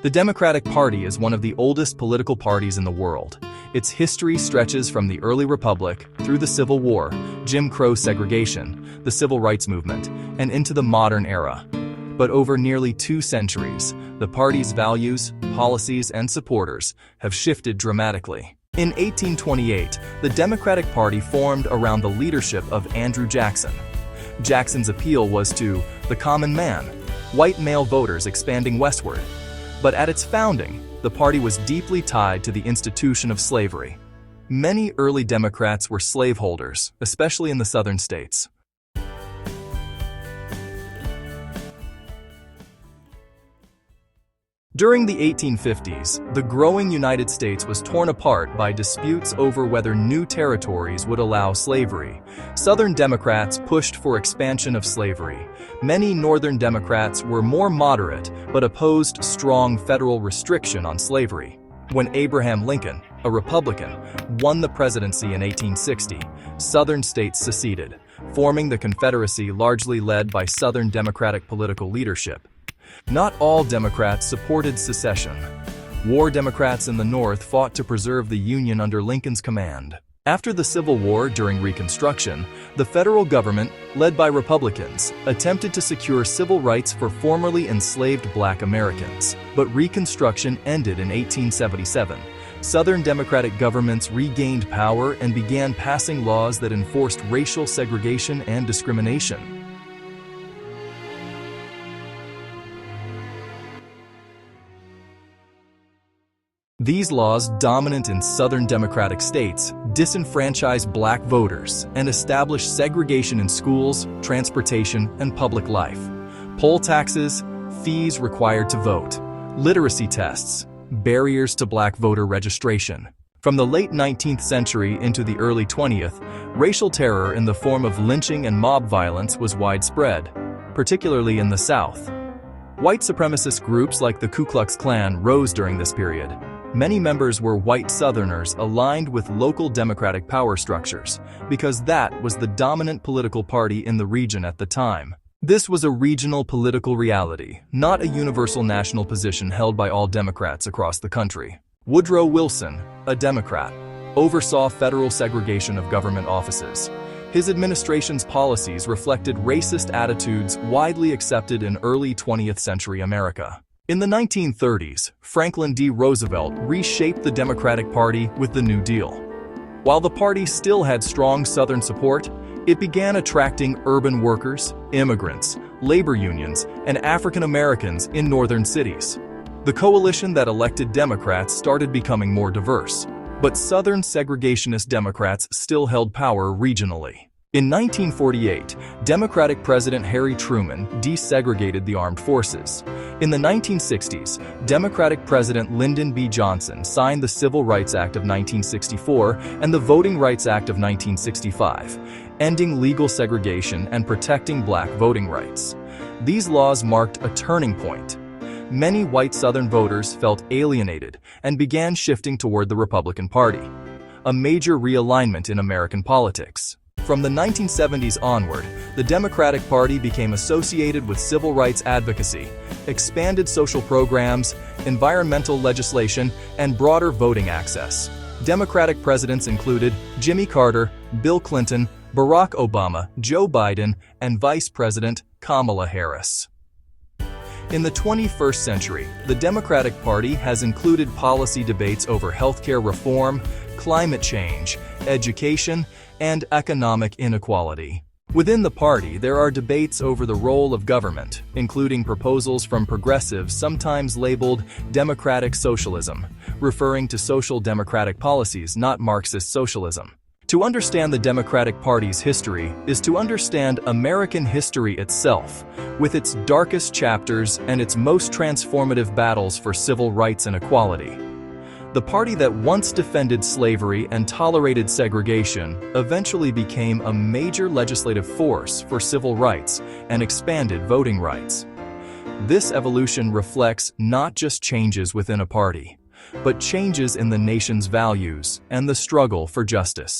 The Democratic Party is one of the oldest political parties in the world. Its history stretches from the early republic through the Civil War, Jim Crow segregation, the Civil Rights Movement, and into the modern era. But over nearly 2 centuries, the party's values, policies, and supporters have shifted dramatically. In 1828, the Democratic Party formed around the leadership of Andrew Jackson. Jackson's appeal was to the common man, white male voters expanding westward. But at its founding, the party was deeply tied to the institution of slavery. Many early Democrats were slaveholders, especially in the southern states. During the 1850s, the growing United States was torn apart by disputes over whether new territories would allow slavery. Southern Democrats pushed for expansion of slavery. Many Northern Democrats were more moderate but opposed strong federal restriction on slavery. When Abraham Lincoln, a Republican, won the presidency in 1860, Southern states seceded, forming the Confederacy largely led by Southern Democratic political leadership. Not all Democrats supported secession. War Democrats in the North fought to preserve the Union under Lincoln's command. After the Civil War during Reconstruction, the federal government, led by Republicans, attempted to secure civil rights for formerly enslaved Black Americans. But Reconstruction ended in 1877. Southern Democratic governments regained power and began passing laws that enforced racial segregation and discrimination. These laws, dominant in Southern Democratic states, disenfranchised Black voters and established segregation in schools, transportation, and public life. Poll taxes, fees required to vote, literacy tests, barriers to Black voter registration. From the late 19th century into the early 20th, racial terror in the form of lynching and mob violence was widespread, particularly in the South. White supremacist groups like the Ku Klux Klan rose during this period. Many members were white Southerners aligned with local Democratic power structures, because that was the dominant political party in the region at the time. This was a regional political reality, not a universal national position held by all Democrats across the country. Woodrow Wilson, a Democrat, oversaw federal segregation of government offices. His administration's policies reflected racist attitudes widely accepted in early 20th century America. In the 1930s, Franklin D. Roosevelt reshaped the Democratic Party with the New Deal. While the party still had strong Southern support, it began attracting urban workers, immigrants, labor unions, and African Americans in northern cities. The coalition that elected Democrats started becoming more diverse, but Southern segregationist Democrats still held power regionally. In 1948, Democratic President Harry Truman desegregated the armed forces. In the 1960s, Democratic President Lyndon B. Johnson signed the Civil Rights Act of 1964 and the Voting Rights Act of 1965, ending legal segregation and protecting Black voting rights. These laws marked a turning point. Many white Southern voters felt alienated and began shifting toward the Republican Party, a major realignment in American politics. From the 1970s onward, the Democratic Party became associated with civil rights advocacy, expanded social programs, environmental legislation, and broader voting access. Democratic presidents included Jimmy Carter, Bill Clinton, Barack Obama, Joe Biden, and Vice President Kamala Harris. In the 21st century, the Democratic Party has included policy debates over healthcare reform, climate change, education, and economic inequality. Within the party, there are debates over the role of government, including proposals from progressives sometimes labeled democratic socialism, referring to social democratic policies, not Marxist socialism. To understand the Democratic Party's history is to understand American history itself, with its darkest chapters and its most transformative battles for civil rights and equality. The party that once defended slavery and tolerated segregation eventually became a major legislative force for civil rights and expanded voting rights. This evolution reflects not just changes within a party, but changes in the nation's values and the struggle for justice.